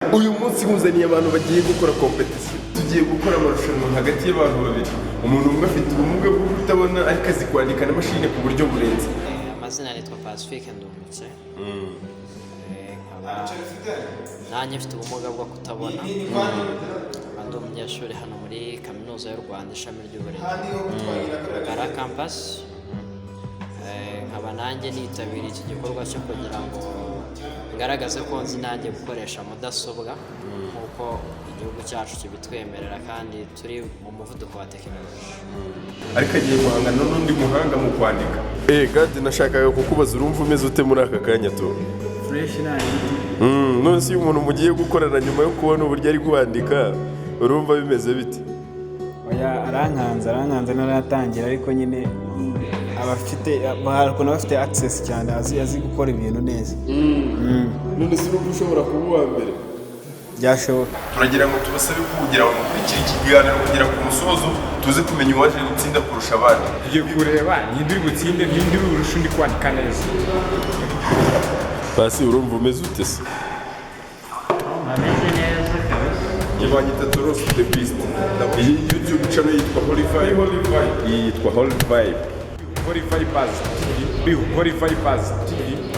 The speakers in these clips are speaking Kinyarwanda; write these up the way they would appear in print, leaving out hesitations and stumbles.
uyu munsi nkuzaniye abantu bagiye gukora competition, tugiye gukora amarushanwa hagati y'abantu babiri. Umuntu umwe afite ubumuga bwo kutabona ariko azi kwandika na mashine ku buryo burenze. Amazina nitwa Pacifique Ndungutse. Nanjye mfite ubumuga bwo kutabona. Ndi umunyeshuri hano muri Kaminuza y'u Rwanda ishami ry'uburezi Kara Campus. Nkaba nanjye nitabiriye iki gikorwa cyo kugira ngo ngaragaze ko nzi nanjye gukoresha mudasobwa nk'uko igihugu cyacu kibitwemerera kandi turi mu muvuduko wa tekinoloji. Ariko agiye guhangana n'undi muhanga mu kwandika. Gadi, nashakaga kukubaza urumva umeze ute muri aka kanya tu? Fresh nani? None se umuntu mugiye gukorana nyuma yo kubona uburyo ari kwandika urumva bimeze bite? Oya, arankanze naratangira ariko nyine abafite access cyane azi gukora ibintu neza. None se urumva ushobora kuba uwa mbere? Byashoboka. Turagira ngo tubasabe kugira ngo mukurikire iki kiganiro kugira ngo umusozo tuze kumenya uwaje gutsinda kurusha abandi. Tugiye kureba nindiri gutsinde nindiri urusha undi kwandika neza. Pasi, urumva umeze ute se? Ameze neza kabisa. Yibanyita Toros the Beast. Iyi YouTube channel yitwa Holy Vibe. Yitwa Holy Vibe. Holy Vibes.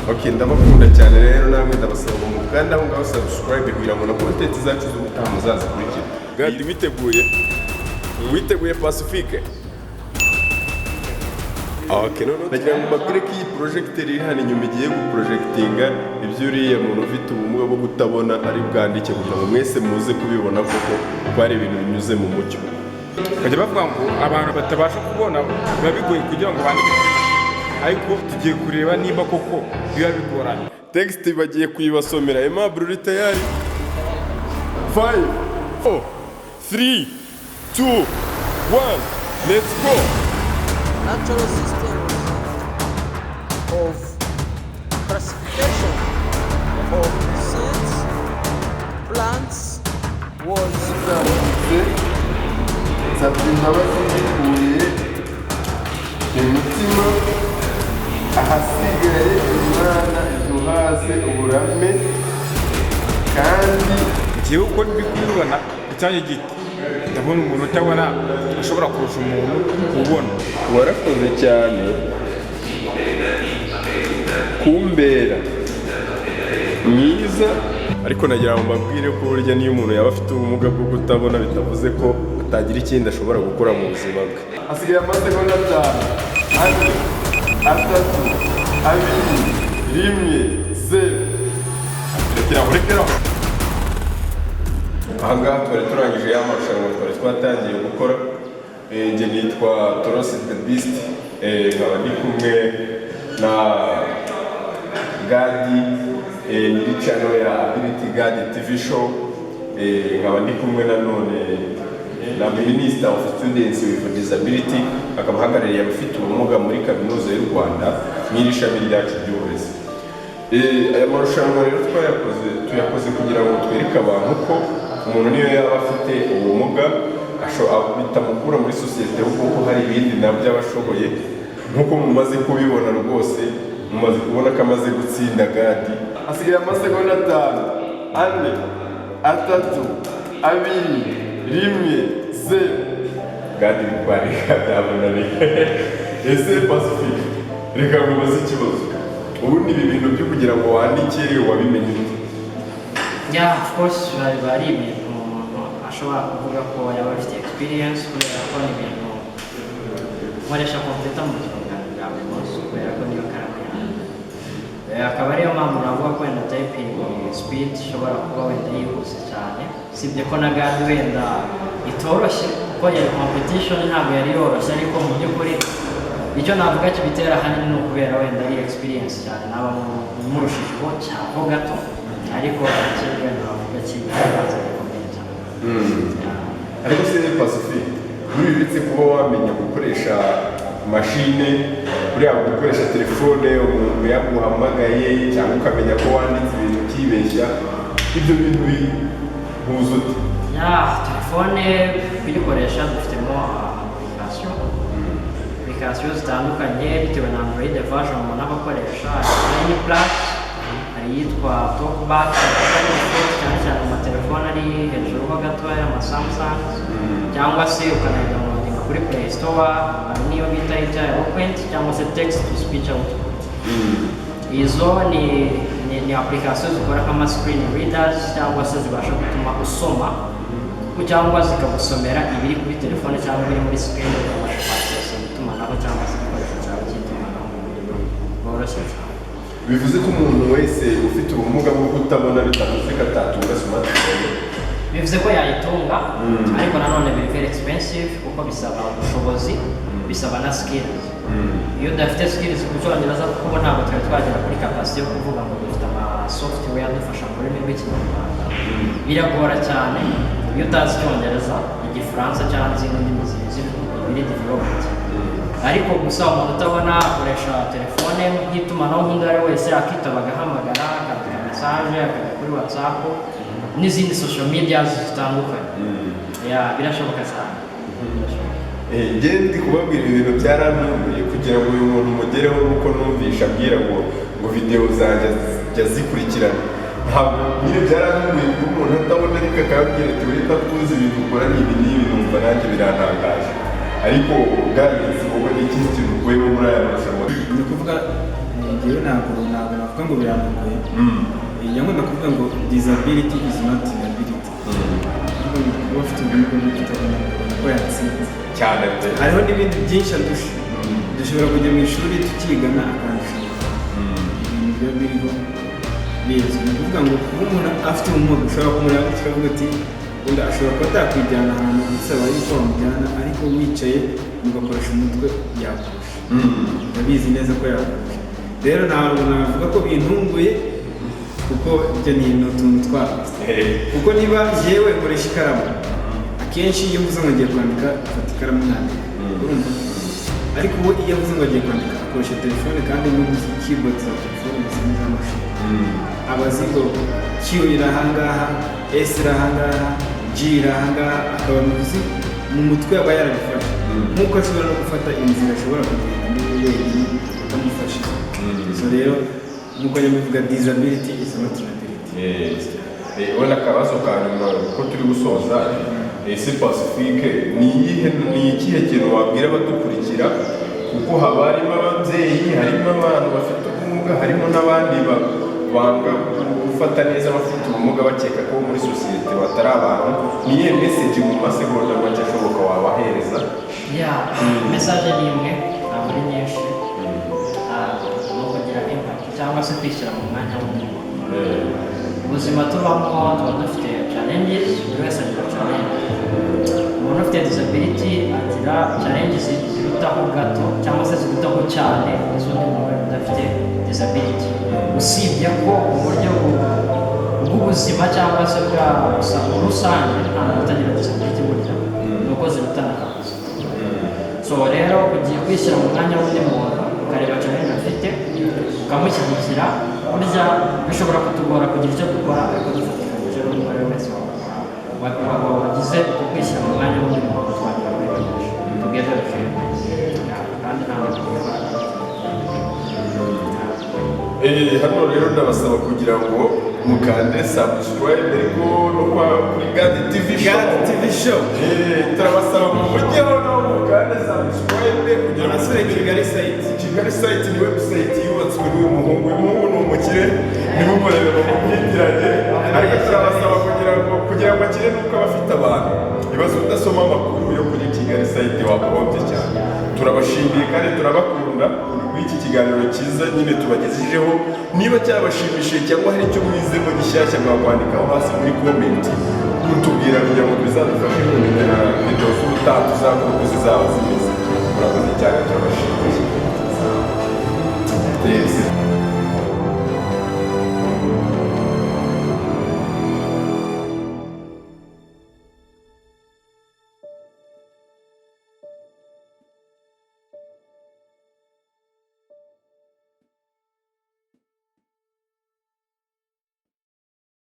Okay, ndabakunda cyane rero namwe ndabasaba ngo mukanda aho ngaho subscribe kugira ngo na content zacu z'ubutaha muzazikurikire. Gadi, witeguye Pacifique? Okay, none nagira ngo mbabwire ko iyi projector iri hano inyuma igiye guprojectinga ibyo uriya muntu ufite ubumuga bwo kutabona ari bwandike kugira ngo mwese muze kubibona koko ko ari ibintu binyuze mu mucyo. Bajya bavuga ngo abantu batabasha kubona biba bigoye kugira ngo bandike, ariko tugiye kureba niba koko biba bigoranye. Text bagiye kuyibasomera. Aimable uri tayari? 5 4 3 2 1 let's go. Natural systems of classification of seeds, plants was umutima ahasigaye imana iduhaze uburame kandi Njyewe uko ndi kubibona icyanjye giti ndabona umuntu utabona ashobora kurusha umuntu ubona. warakoze cyane kumbera mwiza, ariko nagira ngo mbabwire ko burya niyo umuntu yaba afite ubumuga bwo kutabona bitavuze ko atagira ikindi ashobora gukora mu buzima bwe. Hasigaye amasegonda 5 ane 3 2 1 0. Aha ngaha twari turangije ya marushanwa twari twatangiye gukora. Njye nitwa Toros the Beast, nkaba ndi kumwe na Gadi, nyiri channel ya Ability Gadi TV show. Nkaba ndi kumwe na none na Minister of Students with Disability, akaba ahagarariye abafite ubumuga muri Kaminuza y'u Rwanda n'iri shami ryacu ry'uburezi. Aya marushanwa rero tuyakoze kugira ngo twereke abantu ko umuntu niyo yaba afite ubumuga bitamukura muri sosiyete kuko hari ibindi nabyo abashoboye, nk'uko mumaze kubibona rwose, mumaze kubona ko amaze gutsinda Gadi. Hasigaye amasegonda 5 ane 3 2 1 0. Gadi bikwarika byamunaniye. Ese Pacifique, reka mubaze ikibazo. Ubundi ibi bintu byo kugira ngo wandike wabimenye ute? Yeah, of course, bari ibintu ashobora kuvuga ko yaba afite experience kubera ko ni ibintu nkoresha computer mu buzima bwanjye bwa buri munsi kubera ko niyo karamu yanjye. Akaba ariyo mpamvu navuga ko wenda typing speed ishobora kuba wenda yihuse cyane, sibye ko na Gadi wenda itoroshye kuko yari competition ntabwo yari yoroshye, ariko mu by'ukuri icyo navuga kibitera ahanini ni ukubera wenda ari experience cyane naba murushijeho cyangwa gato, ariko ikindi wenda navuga kibanza gikomeye cyane. Ariko se Pacifique, uretse kuba wamenya gukoresha mashine, kuriya gukoresha telefone umuntu yaguhamagaye cyangwa ukamenya ko wanditse ibintu ukibeshya, ibyo bintu bihuza ute? Telefone kuyikoresha dufitemo application zitandukanye bitewe na Android version umuntu aba akoresha. Hari Plus, hari iyitwa talkback cyane cyane mu matelefone ari hejuru ho gatoya ama Samsung cyangwa se ukanayidawunodinga kuri Play Store, hari niyo bita ijya Eloquent cyangwa se text to speech output. Izo ni application zikora nk'ama screen readers cyangwa se zibasha gutuma usoma cyangwa zikagusomera ibiri kuri telefone cyangwa ibiri muri screen ukabasha kwakira itumanaho cyangwa se igikoresho cyawe cy'itumanaho mu buryo bworoshye cyane. Bivuze ko umuntu wese ufite ubumuga bwo kutabona bitavuze ko atatunga smartphone. Bivuze ko yayitunga ariko nanone biri very expensive kuko bisaba ubushobozi, bisaba na skills. Iyo udafite skills ku cyongereza kuko ntabwo twari twagera kuri capacity yo kuvuga ngo dufite ama software adufasha muri rurimi rw'ikinyarwanda. Biragora cyane iyo utazi icyongereza, igifaransa cyangwa izindi ndimi ziri development. Ariko gusa umuntu utabona akoresha telefone nk'itumanaho nk'undi ari wese akitaba agahamagara, akandika message, akajya kuri WhatsApp n'izindi social media zitandukanye. Birashoboka cyane. Njye ndi kubabwira ibintu byarantunguye kugira ngo uyu muntu umugereho nuko numvisha abwira ngo video zanjye jya zikurikirana. Ntabwo nyine byarantunguye kuba umuntu atabona ariko akababwira ati wita kuzi ibintu ukora n'ibi n'ibi numva nanjye birantangaje. Ariko ubwarizi wowe ni ikindi kintu ukuyemo muri aya marushanwa. ni ukuvuga njyewe ntabwo navuga ngo birantunguye. Nyamara ndakuvuga ngo disability is not inability. Kuba ufite ubumuga bwo kutabona ko yatsinze cyane. Hariho n'ibindi byinshi andusha. Dushobora kujya mu ishuri tukigana akandusha ibintu biba biriho bizwi. Ni ukuvuga ngo kuba umuntu afite ubumuga ushobora kumureba ukavuga ati wenda ashobora kuba atakwijyana ahantu bisaba yuko wamujyana, ariko wicaye mugakoresha umutwe yakurusha. Ndabizi neza ko yakurusha. Rero ntabwo navuga ko bintunguye kuko ibyo ni utuntu twabo. Kuko niba yewe nkoresha ikaramu, akenshi iyo mvuze ngo ngiye kwandika afata ikaramu nandika, urumva? Ariko uwo iyo avuze ngo agiye kwandika akoresha telefone, kandi n'ubuze keyboard za telefone zimwe z'amashini. Abazi ngo Q iri ahangaha, S iri ahangaha, G iri ahangaha, akaba amuzi mu mutwe aba yarabifashe. Nk'uko ashobora no gufata inzira ashobora kugenda niwe wenyine utamufashe. So rero nk'uko nyamuvuga disability is not inability. Wenda akabazo ka nyuma ko turi gusoza, ese Pacifique ni ikihe kintu wabwira abadukurikira, kuko haba harimo ababyeyi, harimo abantu bafite ubumuga, harimo n'abandi banga gufata neza abafite ubumuga bakeka ko muri sosiyete batari abantu. Niye message mu masegonda make ashoboka wabahereza? Message ni imwe, ntabwo ari nyinshi. Ni ukugira impact cyangwa se kwishyira mu mwanya w'umuntu. Ubuzima tubamo tuba dufite challenges, buri wese agira challenge. Umuntu ufite disability agira challenges zirutaho gato cyangwa se zirutaho cyane iz'undi muntu udafite disability. Usibye ko uburyo bw'ubuzima cyangwa se bwa rusange nta muntu utagira disability burya ni uko zirutana akazi. So rero ugiye kwishyira mu mwanya w'undi muntu ukareba challenge afite ukamushyigikira, burya bishobora kutugora kugira icyo dukora, ariko dufatanyije n'undi uwo ari we wese wagize kwishyira mu mwanya w'undi muntu twagira kwiganisha together kandi nta hano rero ndabasaba kugira ngo mukande subscribe ariko no kwa kuri Gad TV show. Turabasaba mu mujyeho no mukande subscribe kugira ngo Nasure Kigali site ni website yubatswe n'uyu muhungu. Uyu muhungu ni umukire, niwe ukorera mu byitiranye, ariko turabasaba kugira ngo akire nuko abafite abantu ibibazo udasoma amakuru yo kuri Kigali site wakohombye cyane. Turabashimiye kandi turabakunda iki kiganiro cyiza nyine tubagejejeho. Niba cyabashimishije cyangwa hari icyo mwizemo gishyashya mwakwandikaho hasi muri comment mutubwira kugira ngo bizadufashe kumenya video z'ubutaha tuzakora uko zizaba zimeze. Murakoze cyane.